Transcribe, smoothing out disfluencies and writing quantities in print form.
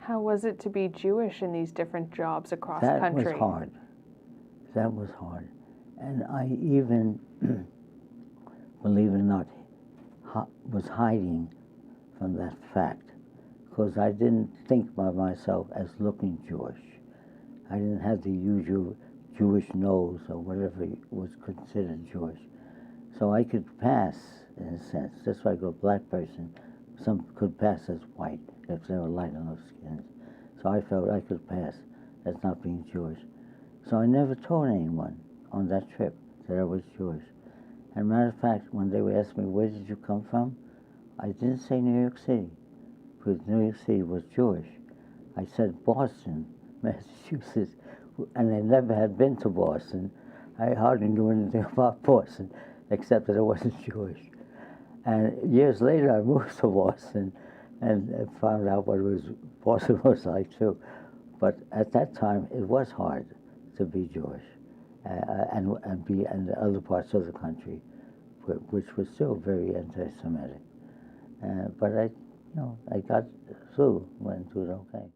How was it to be Jewish in these different jobs across That country? was hard. That was hard. And I even, believe it or not, was hiding from that fact, because I didn't think by myself as looking Jewish. I didn't have the usual Jewish nose or whatever was considered Jewish. So I could pass, in a sense, just like a black person. Some could pass as white if they were light enough skins. So I felt I could pass as not being Jewish. So I never told anyone on that trip that I was Jewish. And matter of fact, when they would ask me, where did you come from? I didn't say New York City, because New York City was Jewish. I said Boston, Massachusetts, and I never had been to Boston. I hardly knew anything about Boston, except that I wasn't Jewish. And years later, I moved to Boston and found out what Boston was like too. But at that time, it was hard to be Jewish and be in the other parts of the country, which was still very anti-Semitic. But I got through, went through it okay.